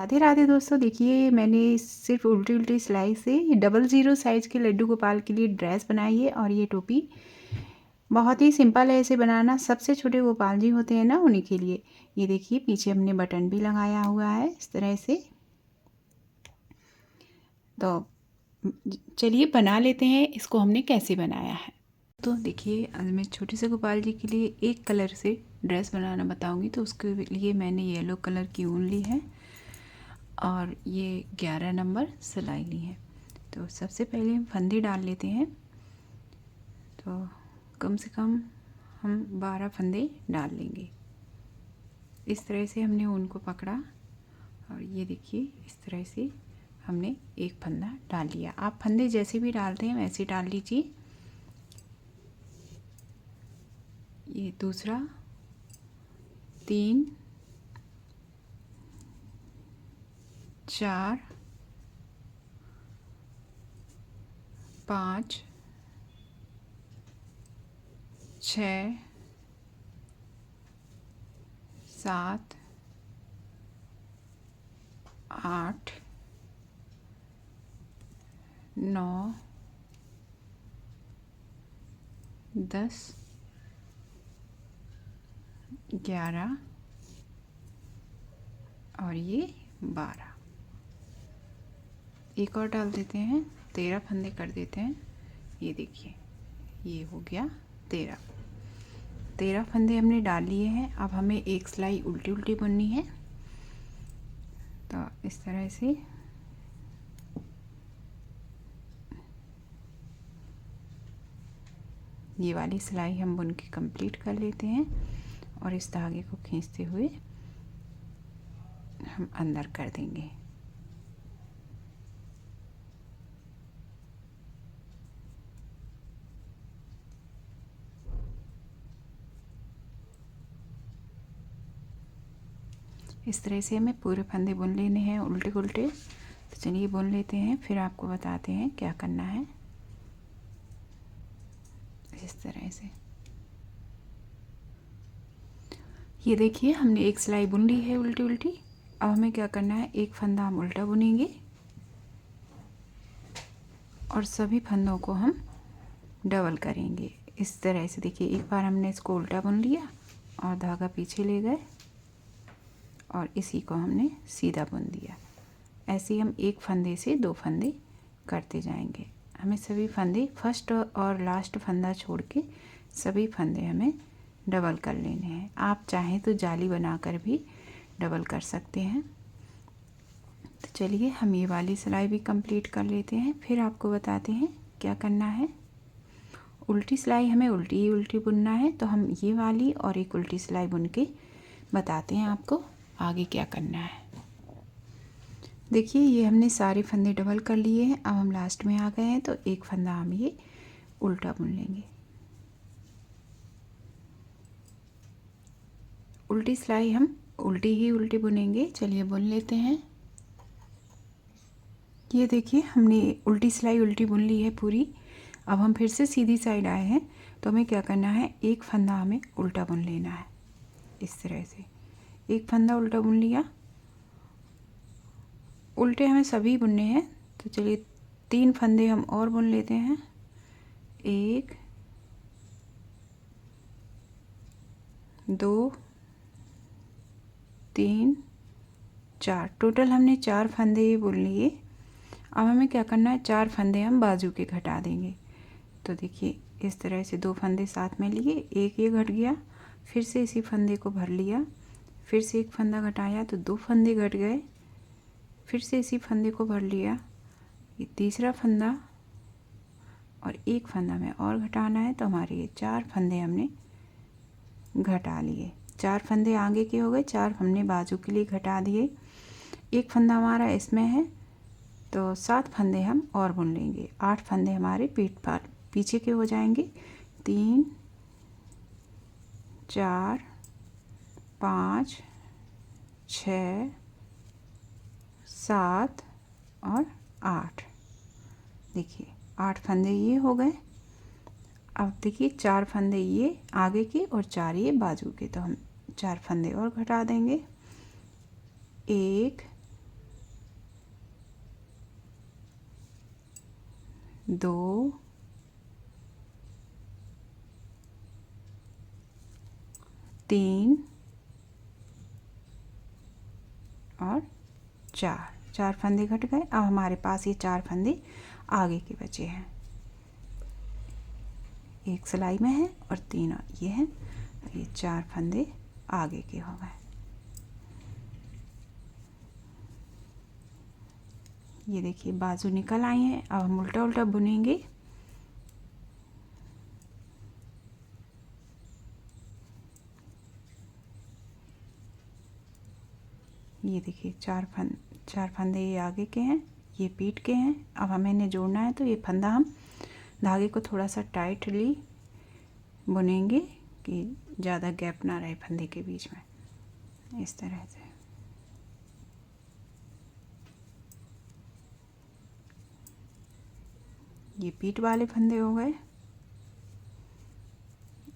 राधे राधे दोस्तों, देखिए मैंने सिर्फ उल्टी उल्टी सिलाई से ये 00 साइज़ के लड्डू गोपाल के लिए ड्रेस बनाई है। और ये टोपी बहुत ही सिंपल है इसे बनाना। सबसे छोटे गोपाल जी होते हैं ना, उन्हीं के लिए। ये देखिए पीछे हमने बटन भी लगाया हुआ है इस तरह से। तो चलिए बना लेते हैं इसको हमने कैसे बनाया है। तो देखिए आज मैं छोटे से गोपाल जी के लिए एक कलर से ड्रेस बनाना बताऊंगी। तो उसके लिए मैंने येलो कलर की ऊन ली है और ये 11 नंबर सिलाई ली है। तो सबसे पहले हम फंदे डाल लेते हैं। तो कम से कम हम 12 फंदे डाल लेंगे। इस तरह से हमने ऊन को पकड़ा और ये देखिए इस तरह से हमने एक फंदा डाल लिया। आप फंदे जैसे भी डालते हैं वैसे डाल लीजिए। ये दूसरा, 3, 4, 5, 6, 7, 8, 9, 10, 11 और ये 12। एक और डाल देते हैं, 13 फंदे कर देते हैं। ये देखिए ये हो गया 13 फंदे हमने डाल लिए हैं। अब हमें एक सिलाई उल्टी उल्टी बुननी है। तो इस तरह से ये वाली सिलाई हम बुन के कंप्लीट कर लेते हैं और इस धागे को खींचते हुए हम अंदर कर देंगे। इस तरह से हमें पूरे फंदे बुन लेने हैं उल्टे उल्टे। तो चलिए बुन लेते हैं, फिर आपको बताते हैं क्या करना है। इस तरह से ये देखिए हमने एक सिलाई बुन ली है उल्टी उल्टी। अब हमें क्या करना है, एक फंदा हम उल्टा बुनेंगे और सभी फंदों को हम डबल करेंगे। इस तरह से देखिए एक बार हमने इसको उल्टा बुन लिया और धागा पीछे ले गए और इसी को हमने सीधा बुन दिया। ऐसे ही हम एक फंदे से 2 फंदे करते जाएंगे। हमें सभी फंदे फर्स्ट और लास्ट फंदा छोड़ के सभी फंदे हमें डबल कर लेने हैं। आप चाहें तो जाली बनाकर भी डबल कर सकते हैं। तो चलिए हम ये वाली सिलाई भी कंप्लीट कर लेते हैं, फिर आपको बताते हैं क्या करना है। उल्टी सिलाई हमें उल्टी ही उल्टी बुनना है। तो हम ये वाली और एक उल्टी सिलाई बुन के बताते हैं आपको आगे क्या करना है। देखिए ये हमने सारे फंदे डबल कर लिए हैं। अब हम लास्ट में आ गए हैं तो एक फंदा हम ये उल्टा बुन लेंगे। उल्टी सिलाई हम उल्टी ही उल्टी बुनेंगे। चलिए बुन लेते हैं। ये देखिए हमने उल्टी सिलाई उल्टी बुन ली है पूरी। अब हम फिर से सीधी साइड आए हैं। तो हमें क्या करना है, एक फंदा हमें उल्टा बुन लेना है। इस तरह से एक फंदा उल्टा बुन लिया। उल्टे हमें सभी बुनने हैं। तो चलिए 3 फंदे हम और बुन लेते हैं। 1, 2, 3, 4, टोटल हमने 4 फंदे ये बुन लिए। अब हमें क्या करना है, 4 फंदे हम बाजू के घटा देंगे। तो देखिए इस तरह से 2 फंदे साथ में लिए, एक ये घट गया, फिर से इसी फंदे को भर लिया, फिर से एक फंदा घटाया तो 2 फंदे घट गए, फिर से इसी फंदे को भर लिया, ये तीसरा फंदा और एक फंदा में और घटाना है। तो हमारे ये 4 फंदे हमने घटा लिए। 4 फंदे आगे के हो गए, 4 हमने बाजू के लिए घटा दिए। एक फंदा हमारा इसमें है तो 7 फंदे हम और बुन लेंगे। 8 फंदे हमारे पीठ पर पीछे के हो जाएंगे। 3, 4, 5, 6, 7 और 8। देखिए 8 फंदे ये हो गए। अब देखिए 4 फंदे ये आगे के और 4 ये बाजू के। तो हम 4 फंदे और घटा देंगे। 1, 2 3 और 4 फंदे घट गए। अब हमारे पास ये 4 फंदे आगे के बचे हैं। एक सिलाई में है और 3 ये हैं, तो ये 4 फंदे आगे के हो गए। ये देखिए बाजू निकल आई हैं। अब हम उल्टा उल्टा बुनेंगे। ये देखिए 4 फंदे ये आगे के हैं, ये पीठ के हैं। अब हमें इन्हें जोड़ना है, तो ये फंदा हम धागे को थोड़ा सा टाइटली बुनेंगे कि ज़्यादा गैप ना रहे फंदे के बीच में, इस तरह से। ये पीठ वाले फंदे हो गए।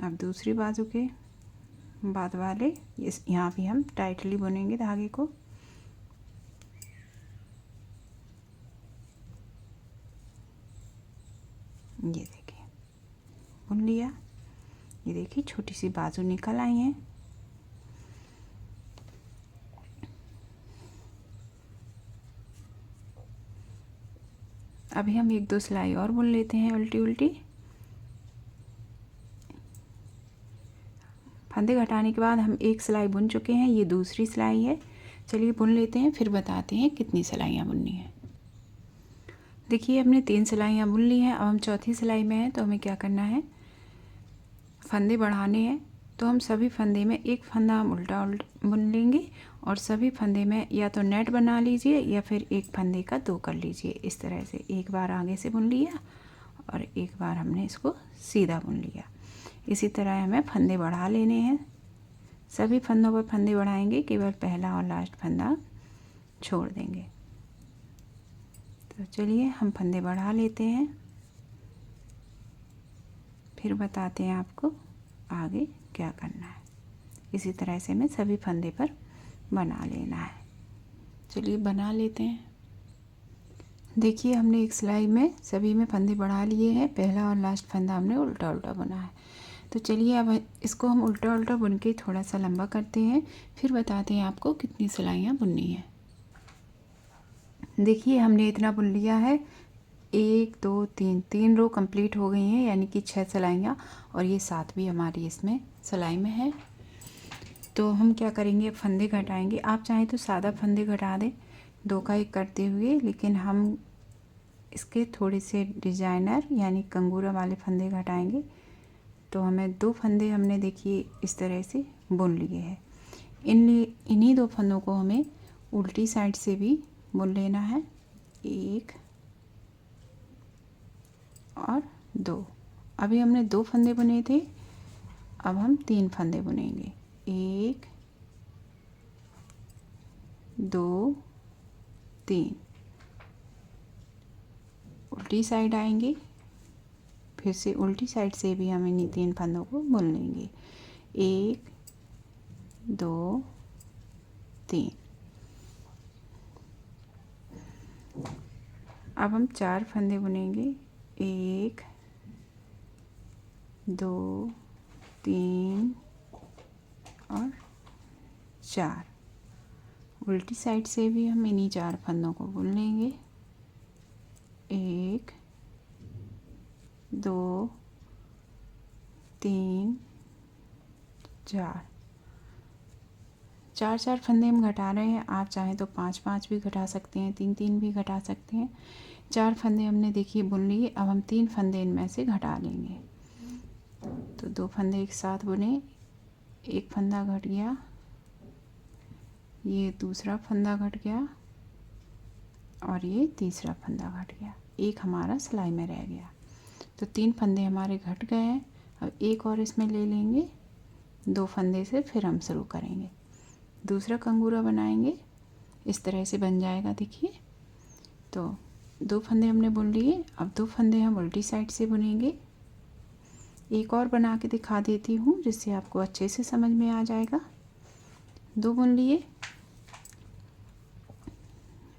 अब दूसरी बाजू के बाद वाले इस यहाँ भी हम टाइटली बुनेंगे धागे को। ये देखिए बुन लिया। ये देखिए छोटी सी बाजू निकल आई हैं। अभी हम 1-2 सिलाई और बुन लेते हैं उल्टी उल्टी। फंदे घटाने के बाद हम 1 सिलाई बुन चुके हैं, ये दूसरी सिलाई है। चलिए बुन लेते हैं, फिर बताते हैं कितनी सिलाइयाँ बुननी है। देखिए हमने 3 सिलाइयाँ बुन ली हैं। अब हम चौथी सिलाई में हैं, तो हमें क्या करना है, फंदे बढ़ाने हैं। तो हम सभी फंदे में एक फंदा हम उल्टा बुन लेंगे और सभी फंदे में या तो नेट बना लीजिए या फिर एक फंदे का 2 कर लीजिए। इस तरह से एक बार आगे से बुन लिया और एक बार हमने इसको सीधा बुन लिया। इसी तरह हमें फंदे बढ़ा लेने हैं। सभी फंदों पर फंदे बढ़ाएंगे, केवल पहला और लास्ट फंदा छोड़ देंगे। तो चलिए हम फंदे बढ़ा लेते हैं, फिर बताते हैं आपको आगे क्या करना है। इसी तरह से हमें सभी फंदे पर बना लेना है। चलिए बना लेते हैं। देखिए हमने एक सिलाई में सभी में फंदे बढ़ा लिए हैं। पहला और लास्ट फंदा हमने उल्टा उल्टा बुना है। तो चलिए अब इसको हम उल्टा उल्टा बुन के थोड़ा सा लंबा करते हैं, फिर बताते हैं आपको कितनी सिलाइयाँ बुननी है। देखिए हमने इतना बुन लिया है। 1 2 3 रो कंप्लीट हो गई हैं, यानी कि 6 सिलाइयाँ, और ये 7वीं हमारी इसमें सिलाई में है। तो हम क्या करेंगे, फंदे घटाएंगे। आप चाहें तो सादा फंदे घटा दें 2 का 1 करते हुए, लेकिन हम इसके थोड़े से डिजाइनर यानी कंगूरा वाले फंदे घटाएंगे। तो हमें 2 फंदे हमने देखिए इस तरह से बुन लिए हैं। इन्हीं 2 फंदों को हमें उल्टी साइड से भी बुन लेना है। 1 और 2। अभी हमने 2 फंदे बुने थे, अब हम 3 फंदे बुनेंगे। 1 2 3 उल्टी साइड आएंगे, फिर से उल्टी साइड से भी हम इन्हीं 3 फंदों को बुन लेंगे। 1 2 3। अब हम 4 फंदे बुनेंगे। 1 2 3 और 4। उल्टी साइड से भी हम इन्हीं 4 फंदों को बुन लेंगे। 1 2 3 4। 4 फंदे हम घटा रहे हैं। आप चाहें तो 5 भी घटा सकते हैं, 3 भी घटा सकते हैं। 4 फंदे हमने देखिए बुन लिए। अब हम 3 फंदे इनमें से घटा लेंगे। तो 2 फंदे एक साथ बुने, एक फंदा घट गया, ये दूसरा फंदा घट गया और ये तीसरा फंदा घट गया। एक हमारा सिलाई में रह गया। तो 3 फंदे हमारे घट गए हैं। अब एक और इसमें ले लेंगे, 2 फंदे से फिर हम शुरू करेंगे, दूसरा कंगूरा बनाएंगे। इस तरह से बन जाएगा। देखिए तो 2 फंदे हमने बुन लिए। अब 2 फंदे हम उल्टी साइड से बुनेंगे। एक और बना के दिखा देती हूँ जिससे आपको अच्छे से समझ में आ जाएगा। 2 बुन लिए।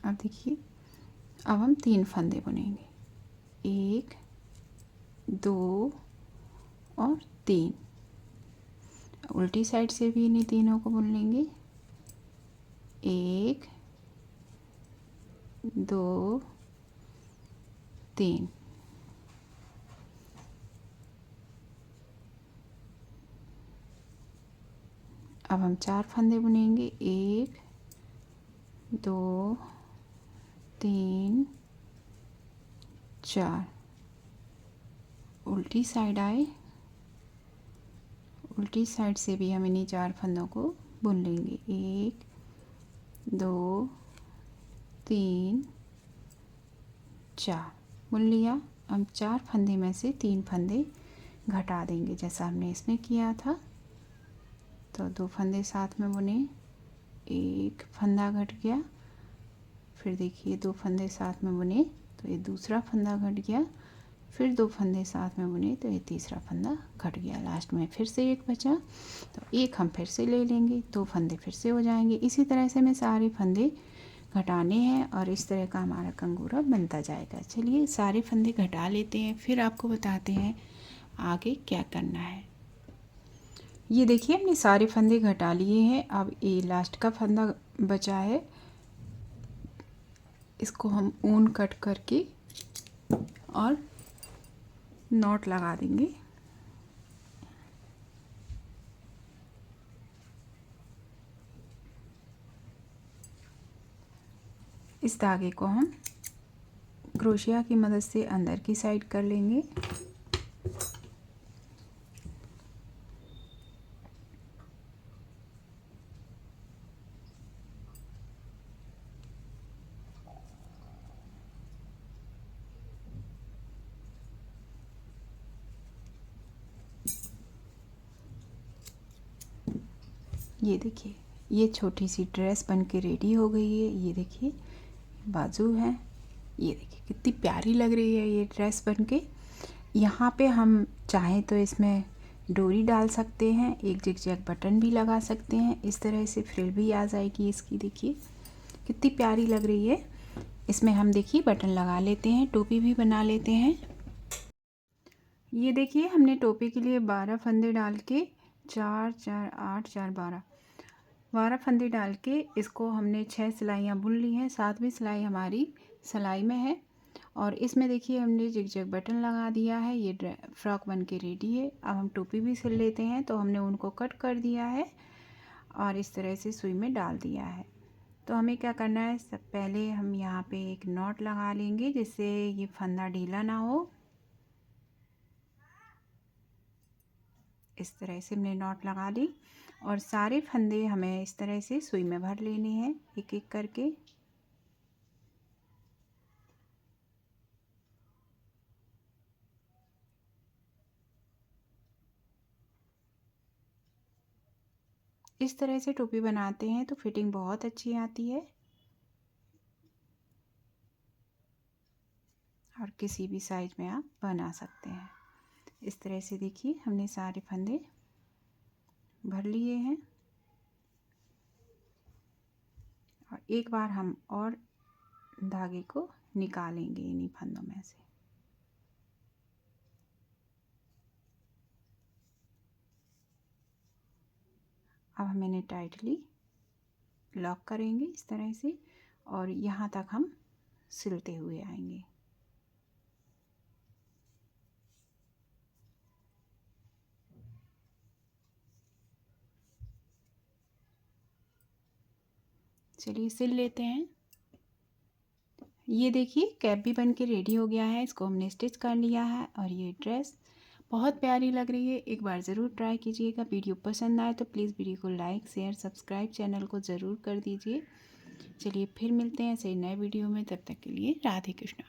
अब देखिए अब हम 3 फंदे बुनेंगे। 1 2 और 3। उल्टी साइड से भी इन्हीं तीनों को बुन लेंगे। 1 2 3। अब हम 4 फंदे बुनेंगे। 1 2 3 4। उल्टी साइड आए, उल्टी साइड से भी हम इन्हीं 4 फंदों को बुन लेंगे। 1 2 3 4 बुन लिया। अब 4 फंदे में से 3 फंदे घटा देंगे जैसा हमने इसमें किया था। तो 2 फंदे साथ में बुने, 1 फंदा घट गया। फिर देखिए 2 फंदे साथ में बुने तो ये दूसरा फंदा घट गया। फिर 2 फंदे साथ में बुने तो ये तीसरा फंदा घट गया। लास्ट में फिर से 1 बचा, तो 1 हम फिर से ले लेंगे, 2 फंदे फिर से हो जाएंगे। इसी तरह से हमें सारे फंदे घटाने हैं और इस तरह का हमारा कंगूरा बनता जाएगा। चलिए सारे फंदे घटा लेते हैं, फिर आपको बताते हैं आगे क्या करना है। ये देखिए हमने सारे फंदे घटा लिए हैं। अब ये लास्ट का फंदा बचा है, इसको हम ऊन कट करके और नॉट लगा देंगे। इस धागे को हम क्रोशिया की मदद से अंदर की साइड कर लेंगे। ये देखिए ये छोटी सी ड्रेस बन के रेडी हो गई है। ये देखिए बाजू है, ये देखिए कितनी प्यारी लग रही है ये ड्रेस बन के। यहाँ पे हम चाहें तो इसमें डोरी डाल सकते हैं, एक जिगजैग बटन भी लगा सकते हैं। इस तरह से फ्रिल भी आ जाएगी इसकी। देखिए कितनी प्यारी लग रही है। इसमें हम देखिए बटन लगा लेते हैं, टोपी भी बना लेते हैं। ये देखिए हमने टोपी के लिए 12 फंदे डाल के 4 4 8 4 12 फंदे डाल के इसको हमने 6 सिलाइयाँ बुन ली हैं। 7वीं सिलाई हमारी सिलाई में है और इसमें देखिए हमने जिगजैग बटन लगा दिया है। ये फ्रॉक बन के रेडी है। अब हम टोपी भी सिल लेते हैं। तो हमने उनको कट कर दिया है और इस तरह से सुई में डाल दिया है। तो हमें क्या करना है, सब पहले हम यहाँ पे एक नॉट लगा लेंगे जिससे ये फंदा ढीला ना हो। इस तरह से हमने नॉट लगा दी और सारे फंदे हमें इस तरह से सुई में भर लेने हैं एक एक करके। इस तरह से टोपी बनाते हैं तो फिटिंग बहुत अच्छी आती है और किसी भी साइज में आप बना सकते हैं। इस तरह से देखिए हमने सारे फंदे भर लिए हैं और एक बार हम और धागे को निकालेंगे इन्हीं फंदों में से। अब हम इन्हें टाइटली लॉक करेंगे इस तरह से और यहाँ तक हम सिलते हुए आएंगे। चलिए सिल लेते हैं। ये देखिए कैप भी बन के रेडी हो गया है। इसको हमने स्टिच कर लिया है और ये ड्रेस बहुत प्यारी लग रही है। एक बार ज़रूर ट्राई कीजिएगा। वीडियो पसंद आए तो प्लीज़ वीडियो को लाइक शेयर सब्सक्राइब चैनल को ज़रूर कर दीजिए। चलिए फिर मिलते हैं ऐसे नए वीडियो में, तब तक के लिए राधे कृष्णा।